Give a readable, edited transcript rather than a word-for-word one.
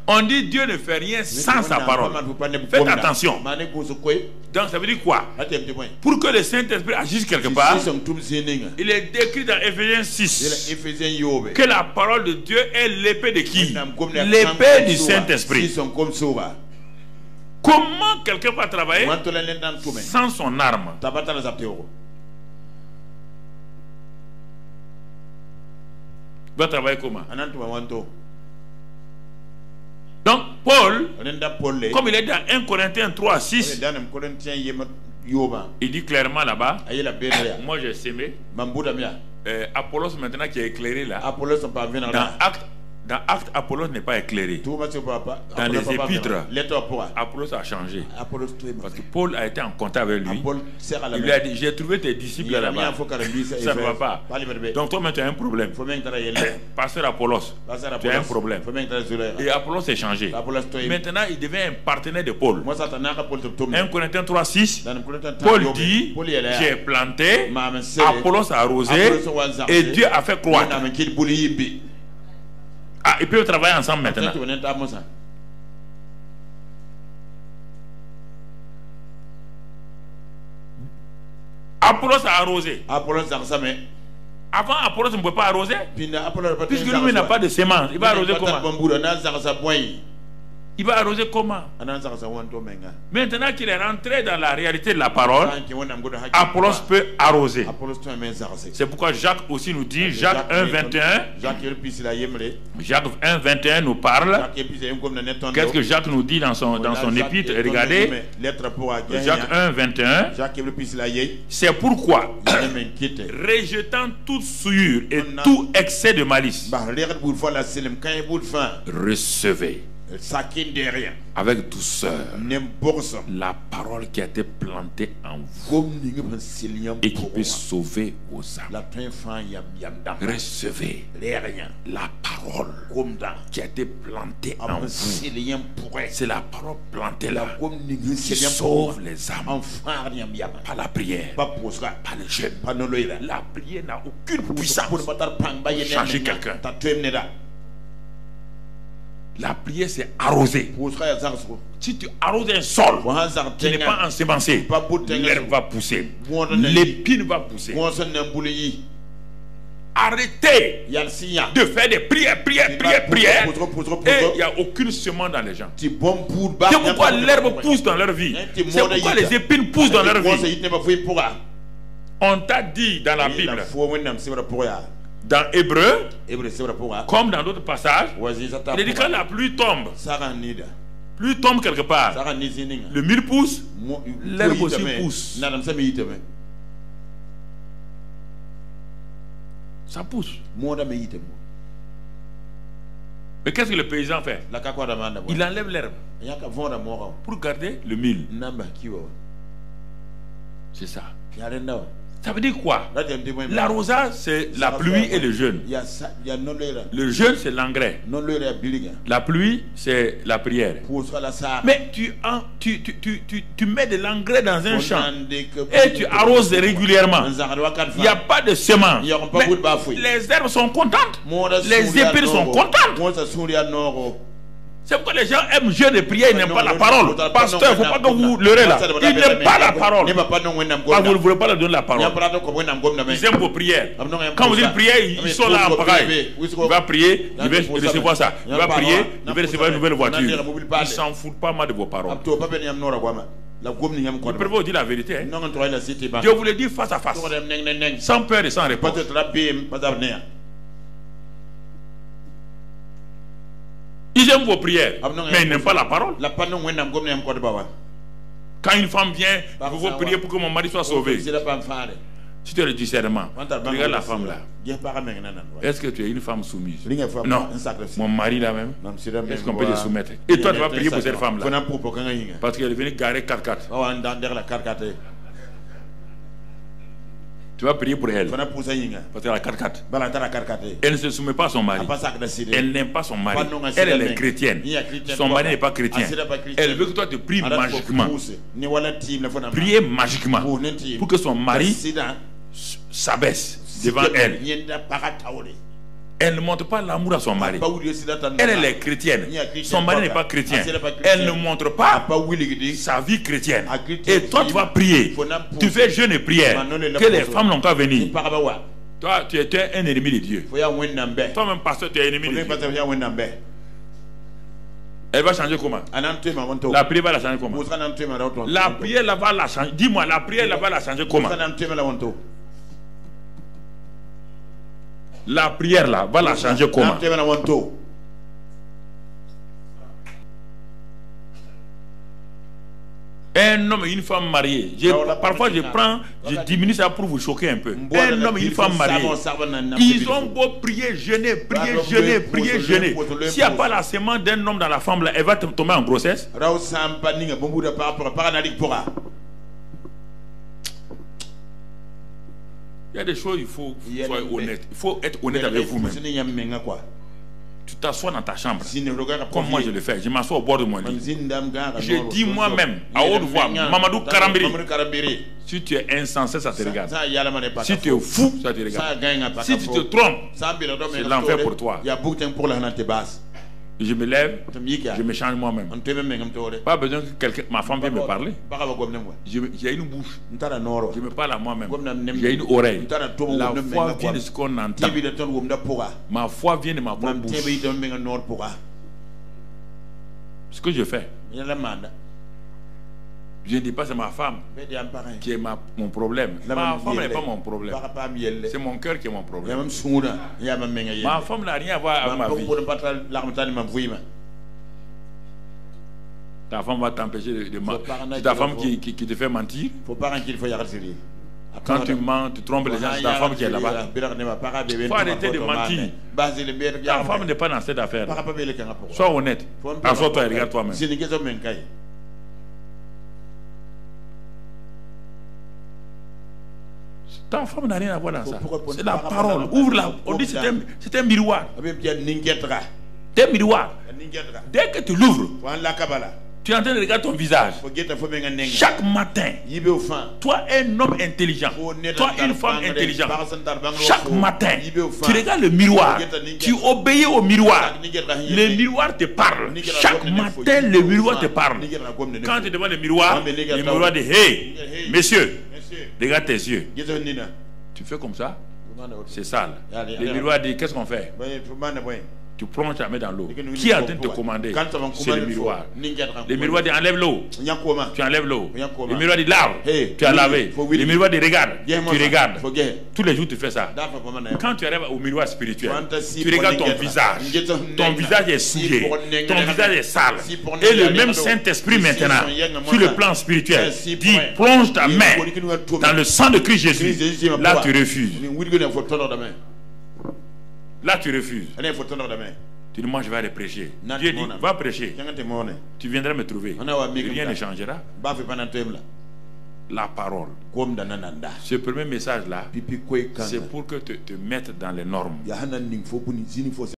On dit Dieu ne fait rien sans sa parole. Faites attention. Donc ça veut dire quoi? Pour que le Saint-Esprit agisse quelque part, il est décrit dans Éphésiens 6 que la parole de Dieu est l'épée de qui? L'épée du Saint-Esprit. Comment quelqu'un va travailler sans son arme? Il va travailler comment? Donc Paul, comme il est dans 1 Corinthiens 3, 6, il dit clairement là-bas, moi j'ai sémé, Apollos maintenant qui est éclairé là, dans Actes, Apollos n'est pas éclairé. Dans les épîtres, Apollos a changé. Parce que Paul a été en contact avec lui. Il lui a dit, j'ai trouvé tes disciples là-bas. Ça ne va pas. Donc toi maintenant tu as un problème. Pasteur Apollos, tu as un problème. Et Apollos s'est changé. Maintenant il devient un partenaire de Paul. 1 Corinthiens 3, 6, Paul dit, j'ai planté, Apollos a arrosé, et Dieu a fait croître. Ah, ils peuvent travailler ensemble maintenant. Apollos a arrosé. Avant, Apollos ne pouvait pas arroser. Puisque lui n'a pas de semence. Il va arroser comment? Il va arroser comment? Maintenant qu'il est rentré dans la réalité de la parole, Apollos peut arroser. C'est pourquoi Jacques aussi nous dit, Jacques 1, 21, Jacques 1, 21 nous parle. Qu'est-ce que Jacques nous dit dans son épître? Regardez, Jacques 1, 21. C'est pourquoi, rejetant toute souillure et tout excès de malice, recevez avec douceur la parole qui a été plantée en vous et qui peut sauver vos âmes. Recevez la parole qui a été plantée en vous. C'est la parole plantée là qui sauve les âmes. Pas la prière, pas le jeûne. La prière n'a aucune puissance pour changer quelqu'un. La prière c'est arroser. Si tu arroses un sol qui n'est pas ensemencé, l'herbe va pousser, l'épine va pousser. Arrêtez de faire des prières, et il n'y a aucune semence dans les gens. C'est pourquoi l'herbe pousse dans leur vie. C'est pourquoi les épines poussent dans leur vie. On t'a dit dans la Bible, dans Hébreu, comme dans d'autres passages, il est dit quand la pluie tombe quelque part, le mil pousse, l'herbe aussi pousse. Ça pousse. Mais qu'est-ce que le paysan fait? Il enlève l'herbe pour garder le mil. C'est ça. Ça veut dire quoi? L'arrosage, c'est la pluie et le jeûne. Le jeûne, c'est l'engrais. La pluie, c'est la prière. Mais tu mets de l'engrais dans un champ et tu arroses régulièrement. Il n'y a pas de semence. Mais les herbes sont contentes. Les épines sont contentes. C'est pourquoi les gens aiment jeûner et prier, ils n'aiment pas la parole. Pasteur, il ne faut pas que vous leurrez là. Ils n'aiment pas la parole. Vous ne voulez pas leur donner la parole. Ils aiment vos prières. Quand vous dites prière, ils sont là en pagaille. Il va prier, il va recevoir ça. Il va prier, il va recevoir une nouvelle voiture. Ils ne s'en foutent pas mal de vos paroles. Je peux vous dire la vérité. Dieu vous le dit face à face, sans peur et sans réponse. Ils aiment vos prières, mais ils n'aiment pas la parole. Quand une femme vient, vous vous priez pour que mon mari soit sauvé. Si tu as le discernement, regarde la femme là. Est-ce que tu es une femme soumise? Non. Mon mari là même, est-ce qu'on peut te soumettre? Et toi tu vas prier pour cette femme là, parce qu'elle est venue garer 4x4. Tu vas prier pour elle. Parce qu'elle a 4x4. Elle ne se soumet pas à son mari. Elle n'aime pas son mari. Elle est chrétienne. Son mari n'est pas chrétien. Elle veut que toi te pries magiquement. Priez magiquement pour que son mari s'abaisse devant elle. Elle ne montre pas l'amour à son mari. Elle est chrétienne. Son mari n'est pas chrétien. Elle ne montre pas sa vie chrétienne. Et toi, tu vas prier. Tu fais jeûne et prière. Que les femmes n'ont qu'à venir. Toi, tu es un ennemi de Dieu. Toi-même, pasteur, tu es ennemi de Dieu. Elle va changer comment? La prière va la changer comment? La prière là va la changer. Dis-moi, la prière là va la changer comment? La prière là va la changer comment? Un homme et une femme mariée. Parfois je diminue ça pour vous choquer un peu. Un homme et une femme mariée. Ils ont beau prier, jeûner, prier, jeûner, prier, jeûner. S'il n'y a pas la semence d'un homme dans la femme là, elle va tomber en grossesse. Il y a des choses, il faut être honnête. Il faut être honnête avec vous-même. Tu t'assois dans ta chambre, comme moi je le fais. Je m'assois au bord de mon lit. Je dis moi-même, à haute voix, Mamadou Karambiri, si tu es insensé, ça te regarde. Si tu es fou, ça te regarde. Si tu te trompes, c'est l'enfer pour toi. Je me lève, je me change moi-même. Pas besoin que ma femme vienne me parler. J'ai une bouche. Je me parle à moi-même. J'ai une oreille. La foi vient de ce qu'on entend. Ma foi vient de ma propre bouche. Ce que je fais, je ne dis pas c'est ma femme qui est mon problème. Ma femme n'est pas mon problème. C'est mon cœur qui est mon problème. Ma femme n'a rien à voir avec ma vie. Ta femme va t'empêcher de mentir. C'est ta femme qui te fait mentir. Quand tu mens, tu trompes les gens, c'est ta femme qui est là-bas. Il faut arrêter de mentir. Ta femme n'est pas dans cette affaire. Sois honnête. Assois-toi et regarde toi-même. Ta femme n'a rien à voir dans ça. C'est la parole. Ouvre-la. On dit c'est un miroir. C'est un miroir. Dès que tu l'ouvres, tu es en train de regarder ton visage. Chaque matin, toi un homme intelligent, toi une femme intelligente, chaque matin, tu regardes le miroir, tu obéis au miroir. Le miroir te parle. Chaque matin, le miroir te parle. Quand tu es devant le miroir dit hey, messieurs, regarde tes yeux. Tu fais comme ça, c'est sale. Le miroir dit qu'est-ce qu'on fait? Tu plonges ta main dans l'eau. Qui est en train de te commander? C'est le miroir. Le miroir dit enlève l'eau. Tu enlèves l'eau. Le miroir dit lave. Tu as lavé. Le miroir dit regarde. Tu regardes. Tous les jours tu fais ça. Quand tu arrives au miroir spirituel, tu regardes ton visage. Ton visage est souillé. Ton visage est sale. Et le même Saint-Esprit maintenant, sur le plan spirituel, dit plonge ta main dans le sang de Christ Jésus. Là tu refuses. Là tu refuses. Tu dis moi je vais aller prêcher. Dieu dit va prêcher. Tu viendras me trouver. Rien ne changera. La parole. Ce premier message là, c'est pour que te mettes dans les normes.